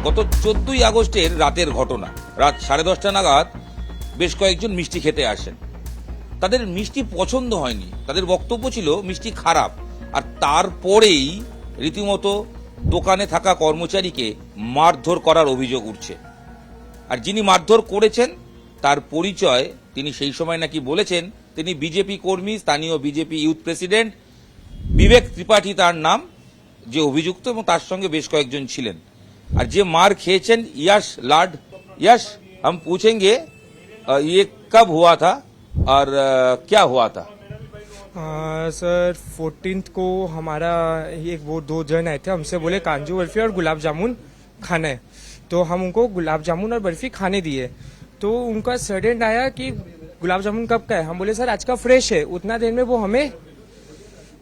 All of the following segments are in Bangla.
গত 14ই আগস্টের রাতের ঘটনা। রাত 10:30 নাগাদ বেশ কয়েকজন মিষ্টি খেতে আসেন। তাদের মিষ্টি পছন্দ হয়নি, তাদের বক্তব্য ছিল মিষ্টি খারাপ। আর তারপরেই রীতিমতো দোকানে থাকা কর্মচারীকে মারধর করার অভিযোগ উঠছে। আর যিনি মারধর করেছেন তার পরিচয়, তিনি সেই সময় নাকি বলেছেন তিনি বিজেপি কর্মী, স্থানীয় বিজেপি ইউথ প্রেসিডেন্ট বিবেক ত্রিপাঠী তার নাম, যে অভিযুক্ত, এবং তার সঙ্গে বেশ কয়েকজন ছিলেন। আর যে মার খেয়েছেন यश लाड। यश, हम पूछेंगे ये कब हुआ था और क्या हुआ था? सर 14th को हमारा एक वो 2 जन आए थे, हमसे बोले कांजू बर्फी और गुलाब जामुन खाना है, तो हम उनको गुलाब जामुन और बर्फी खाने दिए। तो उनका सडन आया कि गुलाब जामुन कब का है, हम बोले सर आज का फ्रेश है। उतना देर में वो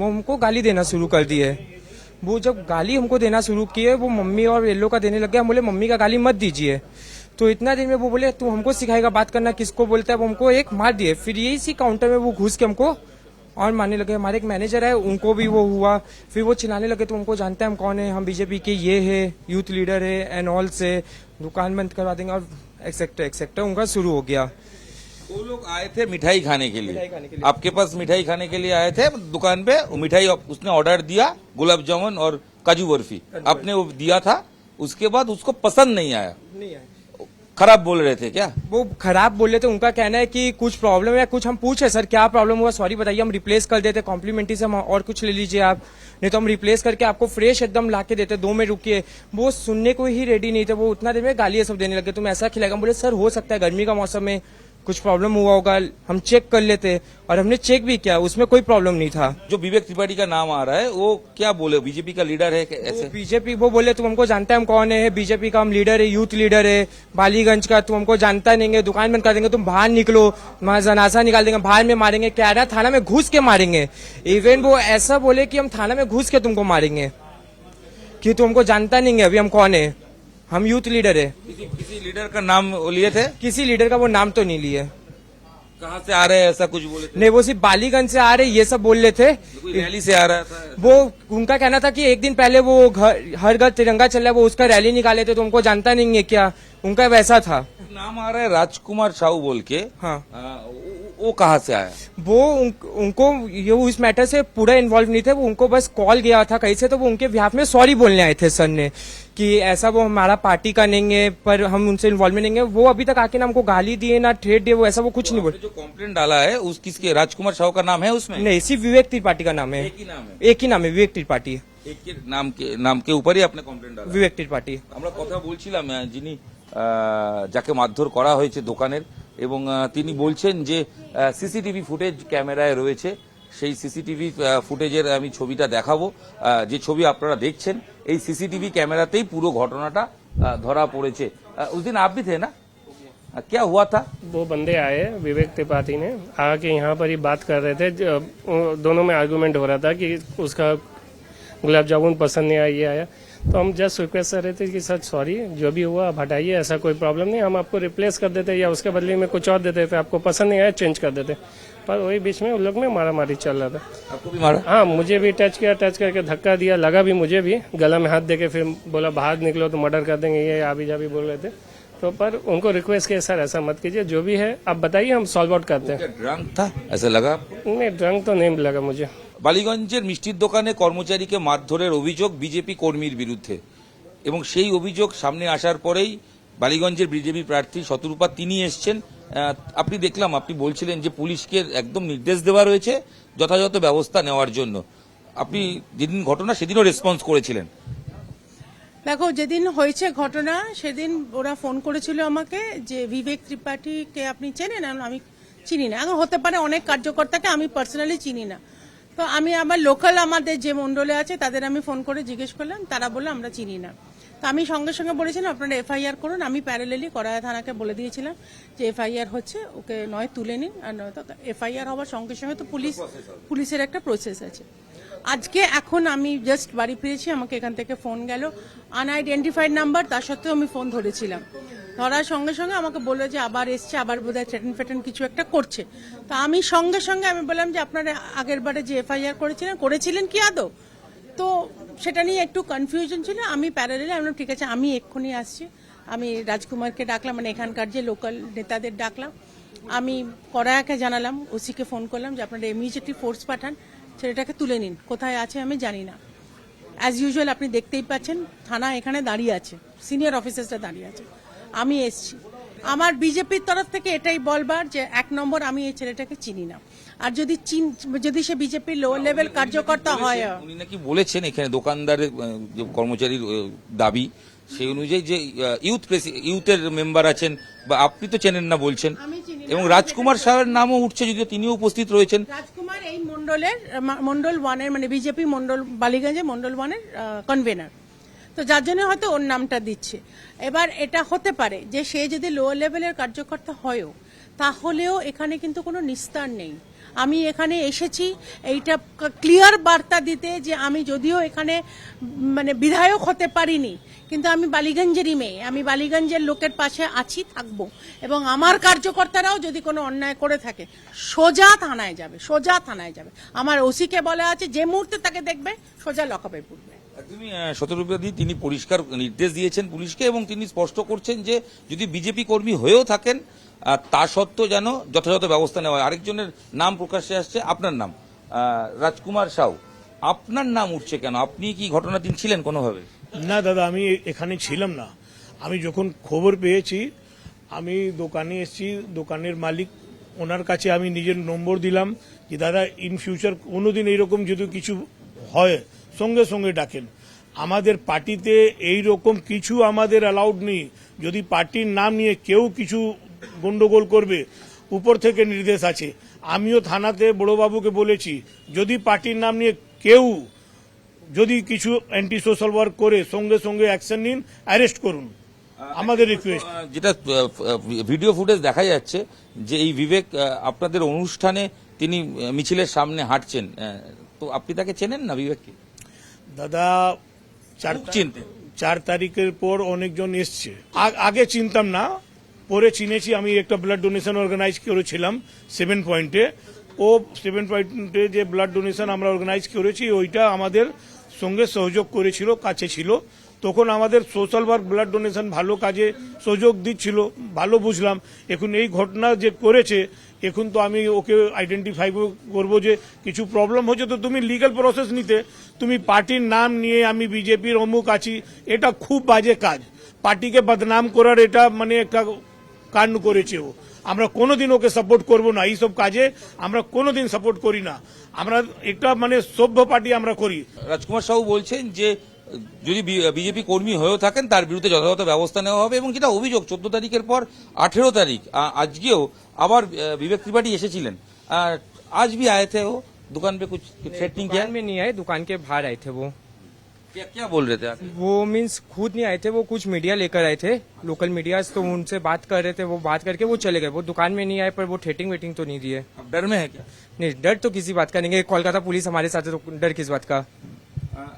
हमको गाली देना शुरू कर दिए। वो जब गाली हमको देना शुरू किए, वो मम्मी और येलो का देने लग गया। हम बोले मम्मी का गाली मत दीजिए। तो इतना देर में वो बोले तू हमको सिखाएगा बात करना, किसको बोलता है। वो हमको एक मार दिए। फिर यही सी काउंटर में वो घुस के हमको और मारने लगे। हमारे एक मैनेजर है, उनको भी वो हुआ। फिर वो चिल्लाने लगे तो हमको जानते हैं हम कौन है, हम बीजेपी के ये है, यूथ लीडर है एंड ऑल, से दुकान बंद करवा देंगे और एक्सेक्टर एक्सेक्टर उनका शुरू हो गया। वो लोग आए थे मिठाई खाने के लिए, आपके पास मिठाई खाने के लिए आए थे दुकान पे। मिठाई उसने ऑर्डर दिया, गुलाब जामुन और काजू बर्फी आपने वो दिया था। उसके बाद उसको पसंद नहीं आया, खराब बोल रहे थे क्या? वो खराब बोले थे। उनका कहना है कि कुछ प्रॉब्लम है, कुछ हम पूछे सर क्या प्रॉब्लम हुआ, सॉरी बताइए, हम रिप्लेस कर देते, कॉम्प्लीमेंट्री से हम और कुछ ले लीजिए आप, नहीं तो हम रिप्लेस करके आपको फ्रेश एकदम लाके देते, 2 मिनट रुकिए। वो सुनने को ही रेडी नहीं थे। वो उतना देर में गालियां सब देने लगे, तुम ऐसा खिलाएगा। हम बोले सर हो सकता है गर्मी का मौसम में कुछ प्रॉब्लम हुआ होगा, हम चेक कर लेते, और हमने चेक भी किया, उसमें कोई प्रॉब्लम नहीं था। जो विवेक त्रिपाठी का नाम आ रहा है वो क्या बोले, बीजेपी का लीडर है ऐसे? बीजेपी, वो बोले तुम हमको जानते हैं हम कौन है, बीजेपी का हम लीडर है, यूथ लीडर है बालीगंज का, तुम हमको जानता नहीं है, दुकान बंद कर देंगे, तुम बाहर निकलो, वहां जनासा निकाल देंगे, बाहर में मारेंगे, कह रहा थाना में घुस के मारेंगे। इवन वो ऐसा बोले कि हम थाना में घुस के तुमको मारेंगे, कि तुम हमको जानता नहीं है अभी हम कौन है, हम यूथ लीडर है। किसी लीडर का नाम लिए थे? किसी लीडर का वो नाम तो नहीं लिए। कहाँ से आ रहे हैं ऐसा कुछ बोले थे? नहीं, वो सिर्फ बालीगंज से आ रहे ये सब बोल रहे थे। कोई रैली से आ रहा था? वो उनका कहना था कि एक दिन पहले वो हर घर तिरंगा चल रहा है, वो उसका रैली निकाले थे, तो उनको जानता नहीं है क्या, उनका वैसा था। नाम आ रहा है राजकुमार साहू बोल के। हाँ, वो कहाँ से आया? वो उनको ये उस मैटर से पूरा इन्वॉल्व नहीं थे। वो उनको बस कॉल गया था कहीं से, तो वो उनके बिहाफ में सॉरी बोलने आए थे सर ने, कि ऐसा वो हमारा पार्टी का नहीं है, पर हम उनसे इन्वॉल्वमेंट नहीं है। वो अभी तक आके ना हमको गाली दिए ना ठेठ दिए, वो ऐसा वो कुछ नहीं बोले। जो कंप्लेंट डाला है उस किसके, राजकुमार साहू का नाम है उसमें? नहीं, सिर्फ विवेक त्रिपाठी का नाम है। एक ही नाम है? एक ही नाम है, विवेक त्रिपाठी। एक के नाम के ऊपर ही आपने कंप्लेंट डाला? विवेक त्रिपाठी। আমরা কথা বলছিলাম যিনি যাকে মারধর করা হয়েছে দোকানের, এবং তিনি বলছেন যে সিসিটিভি ফুটেজ ক্যামেরায় রয়েছে, সেই সিসিটিভি ফুটেজের আমি ছবিটা দেখাবো। যে ছবি আপনারা দেখছেন এই সিসিটিভি ক্যামেরাতেই পুরো ঘটনাটা ধরা পড়েছে। उस दिन आप भी थे ना, क्या हुआ था? वो बंदे आए, विवेक त्रिपाठी ने आके यहाँ पर ही बात कर रहे थे, दोनों में आर्गुमेंट हो रहा था कि उसका गुलाब जामुन पसंद नहीं आया, ये आया। तो हम जस्ट रिक्वेस्ट कर रहे थे कि सर सॉरी, जो भी हुआ आप हटाइए, ऐसा कोई प्रॉब्लम नहीं, हम आपको रिप्लेस कर देते या उसके बदले में कुछ और देते थे, आपको पसंद नहीं आया चेंज कर देते। पर वही बीच में उन लोग में मारा मारी चल रहा था। आपको भी मारा? हाँ, मुझे भी टच किया, टच करके धक्का दिया, लगा भी मुझे भी, गला में हाथ देके फिर बोला बाहर निकलो तो मर्डर कर देंगे, ये आबी जाबी बोल रहे थे। तो पर उनको रिक्वेस्ट किया सर ऐसा मत कीजिए, जो भी है आप बताइए, हम सॉल्व आउट करते हैं। ड्रंक था ऐसा लगा आपको? नहीं, ड्रंक तो नहीं लगा मुझे। বালিগঞ্জের মিষ্টির দোকানে কর্মচারীকে মারধরের অভিযোগ বিজেপি কর্মীর বিরুদ্ধে, এবং সেই অভিযোগ সামনে আসার পরেই বালিগঞ্জের বিজেপি প্রার্থী শতরূপা তিনি এসছেন। আপনি দেখলাম, আপনি বলছিলেন যে পুলিশকে একদম নির্দেশ দেওয়া রয়েছে যথাযথ ব্যবস্থা নেওয়ার জন্য। আপনি যেদিন ঘটনা সেদিনও রেসপন্স করেছিলেন। দেখো, যেদিন হয়েছে ঘটনা সেদিন ওরা ফোন করেছিল আমাকে যে বিবেক ত্রিপাঠীকে আপনি চেনেন? আমি চিনি না। এখন হতে পারে অনেক কার্যকর্তাকে আমি পার্সোনালি চিনি না, তো আমি আমার লোকাল আমাদের যে মন্ডলে আছে তাদের আমি ফোন করে জিজ্ঞেস করলাম, তারা বললো আমরা চিনি না। তো আমি সঙ্গে সঙ্গে বলেছিলাম আপনারা এফআইআর করুন। আমি প্যারালেলি করায়া থানাকে বলে দিয়েছিলাম যে এফআইআর হচ্ছে, ওকে নয় তুলে নিন, আর নয়তো এফআইআর হওয়ার সঙ্গে সঙ্গে তো পুলিশের একটা প্রসেস আছে। আজকে এখন আমি জাস্ট বাড়ি ফিরেছি, আমাকে এখান থেকে ফোন গেল, আনআইডেন্টিফাইড নাম্বার, তার সত্ত্বেও আমি ফোন ধরেছিলাম। ধরার সঙ্গে সঙ্গে আমাকে বললো যে আবার এসছে, আবার বোধহয় থ্রেটেন ফেটেন কিছু একটা করছে। তো আমি সঙ্গে সঙ্গে আমি বললাম যে আপনারা আগের বারে যে এফআইআর করেছিলেন কি আদৌ? তো সেটা নিয়ে একটু কনফিউশন ছিল। আমি প্যারালালে আমি বললাম, ঠিক আছে আমি এক্ষুনি আসছি। আমি রাজকুমারকে ডাকলাম, মানে এখানকার যে লোকাল নেতাদের ডাকলাম। আমি করায়াকে জানালাম, ওসিকে ফোন করলাম যে আপনারা ইমিডিয়েটলি ফোর্স পাঠান, ছেলেটাকে তুলে নিন, কোথায় আছে আমি জানি না। অ্যাজ ইউজুয়াল আপনি দেখতেই পাচ্ছেন থানা এখানে দাঁড়িয়ে আছে, সিনিয়র অফিসার্সরা দাঁড়িয়ে আছে। আমি এসছি, আমার বিজেপির তরফ থেকে এটাই বলবার যে 1 নম্বর আমি এই ছেলেটাকে চিনি না, আর যদি সে বিজেপির লোয়ার লেভেল কার্যকর্তা হয়। উনি নাকি বলেছেন এখানে দোকানদারের যে কর্মচারীর দাবি সেই অনুযায়ী যে ইউথের মেম্বার আছেন বা আপনি তো চেনেন না বলছেন, আমি চিনি না। এবং রাজকুমার সাহেবের নামও উঠছে, যদিও তিনিও উপস্থিত রয়েছেন। রাজকুমার এই মন্ডল 1-এর মানে বিজেপি মন্ডল বালিগঞ্জে মন্ডল 1-এর কনভেনার, তো যার জন্য হয়তো ওর নামটা দিচ্ছে। এবার এটা হতে পারে যে সে যদি লোয়ার লেভেলের কার্যকর্তা হয়ও, তাহলেও এখানে কিন্তু কোনো নিস্তার নেই। আমি এখানে এসেছি এইটা ক্লিয়ার বার্তা দিতে যে আমি যদিও এখানে মানে বিধায়ক হতে পারিনি, কিন্তু আমি বালিগঞ্জেরই মেয়ে, আমি বালিগঞ্জের লোকের পাশে আছি, থাকবো, এবং আমার কার্যকর্তারাও যদি কোনো অন্যায় করে থাকে সোজা থানায় যাবে, সোজা থানায় যাবে। আমার ওসিকে বলা আছে যে মুহূর্তে তাকে দেখবে সোজা লকআপে পড়বে। একদমই শতরূপাদি তিনি পরিষ্কার নির্দেশ দিয়েছেন পুলিশকে, এবং তিনি স্পষ্ট করছেন যে যদি বিজেপি কর্মী হয়েও থাকেন তা সত্ত্বেও যেন যথাযথ ব্যবস্থা নেওয়া হয়। আরেকজনের নাম প্রকাশ্যে আসছে, আপনার নাম রাজকুমার সাউ, আপনার নাম উঠছে কেন? আপনি কি ঘটনার দিন ছিলেন কোনোভাবে? না দাদা, আমি এখানে ছিলাম না। আমি যখন খবর পেয়েছি আমি দোকানে এসেছি, দোকানের মালিক ওনার কাছে আমি নিজের নম্বর দিলাম যে দাদা ইন ফিউচার কোনোদিন এইরকম যদি কিছু হয় সঙ্গে সঙ্গে ডাকেন। আমাদের পার্টিতে এই রকম কিছু আমাদের অ্যালাউড নেই। যদি পার্টির নাম নিয়ে কেউ কিছু গন্ডগোল করবে, উপর থেকে নির্দেশ আছে। আমিও থানাতে বড়বাবুকে বলেছি যদি পার্টির নাম নিয়ে কেউ যদি কিছু অ্যান্টি সোশ্যাল ওয়ার্ক করে সঙ্গে সঙ্গে অ্যাকশন নিন, অ্যারেস্ট করুন, আমাদের রিকোয়েস্ট। যেটা ভিডিও ফুটেজ দেখা যাচ্ছে যে এই বিবেক আপনাদের অনুষ্ঠানে তিনি মিছিলের সামনে হাঁটছেন, তো আপনি তাকে চেনেন না বিবেককে? দাদা চিনতেন? 4 তারিখের পর অনেকজন এসছে, আগে চিনতাম না, পরে চিনেছি। আমি একটা ব্লাড ডোনেশন অর্গানাইজ করেছিলাম 7 পয়েন্টে। ও 7 পয়েন্টে যে ব্লাড ডোনেশন আমরা অর্গানাইজ করেছি ওইটা আমাদের সঙ্গে সহযোগ করেছিল, কাছে ছিল। তখন আমাদের সোশ্যাল ওয়ার্ক ব্লাড ডোনেশন ভালো কাজে সহযোগ দিচ্ছিল, ভালো বুঝলাম। এখন এই ঘটনা যে করেছে, এখন তো আমি ওকে আইডেন্টিফাই করব যে কিছু প্রবলেম হচ্ছে, তো তুমি লিগ্যাল প্রসেস নিতে, তুমি পার্টির নাম নিয়ে আমি বিজেপির অমুক আছি, এটা খুব বাজে কাজ। পার্টিকে বদনাম করার এটা মানে একটা কাণ্ড করেছে ও। আমরা কোনোদিন ওকে সাপোর্ট করব না, এইসব কাজে আমরা কোনোদিন সাপোর্ট করি না। আমরা একটা মানে সভ্য পার্টি আমরা করি। রাজকুমার সাহু বলছেন যে যদি বিজেপি কর্মী হয়েও থাকেন তার বিরুদ্ধে যথাযথ ব্যবস্থা নেওয়া হবে, এবং যেটা অভিযোগ 14 তারিখের পর 18 তারিখ আজকেও আবার विवेक त्रिपाठी এসেছিলেন। आज भी आए थे वो दुकान पे, कुछ थ्रेटनिंग किया? दुकान में नहीं आए, दुकान के बाहर आए थे वो। क्या बोल रहे थे आप? वो मीन्स खुद नहीं आए थे, वो कुछ मीडिया लेकर आए थे, लोकल मीडिया, तो उनसे बात कर रहे थे, वो बात करके वो चले गए। वो दुकान में नहीं आए, पर वो थ्रेटिंग वेटिंग तो नहीं दिए। आप डर में है क्या? नहीं, डर तो किसी बात का नहीं है, कोलकाता पुलिस हमारे साथ है, तो डर किस बात का।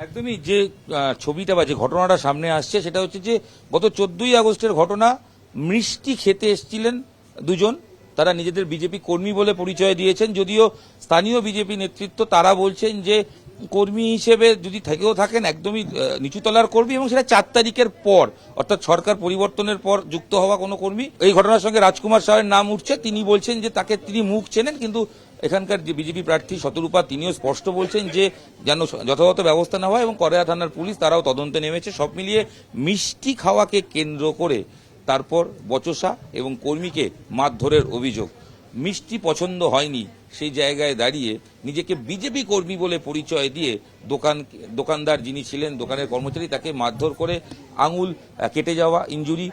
একদমই যে ছবিটা বা যে ঘটনাটা সামনে আসছে সেটা হচ্ছে যে গত 14ই আগস্টের ঘটনা। মিষ্টি খেতে এসেছিলেন দুজন, তারা নিজেদের বিজেপি কর্মী বলে পরিচয় দিয়েছেন, যদিও স্থানীয় বিজেপি নেতৃত্ব তারা বলছেন যে কর্মী হিসেবে যদি থেকেও থাকেন একদমই নিচুতলার কর্মী, এবং সেটা 4 তারিখের পর অর্থাৎ সরকার পরিবর্তনের পর যুক্ত হওয়া কোনো কর্মী। এই ঘটনার সঙ্গে রাজকুমার সাহের নাম উঠছে, তিনি বলছেন যে তাকে তিনি মুখ চেনেন, কিন্তু এখানকার যে বিজেপি প্রার্থী শতরূপা তিনিও স্পষ্ট বলছেন যে যেন যথাযথ ব্যবস্থা নেওয়া হয়, এবং করেয়া থানার পুলিশ তারাও তদন্তে নেমেছে। সব মিলিয়ে মিষ্টি খাওয়াকে কেন্দ্র করে তারপর বচসা এবং কর্মীকে মারধরের অভিযোগ। মিষ্টি পছন্দ হয়নি, সেই জায়গায় দাঁড়িয়ে নিজেকে বিজেপি কর্মী বলে পরিচয় দিয়ে দোকানদার যিনি ছিলেন, দোকানের কর্মচারী, তাকে মারধর করে আঙুল কেটে যাওয়া, ইনজুরি,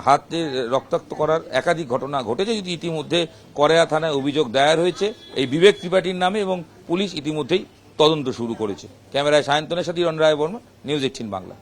হাতে রক্তাক্ত করার একাধিক ঘটনা ঘটেছে। যদি ইতিমধ্যে করেয়া থানায় অভিযোগ দায়ের হয়েছে এই বিবেক ত্রিপাঠীর নামে, এবং পুলিশ ইতিমধ্যেই তদন্ত শুরু করেছে। ক্যামেরায় সায়ন্তনের সাথে রণ রায় বর্মা, নিউজ 18 বাংলা।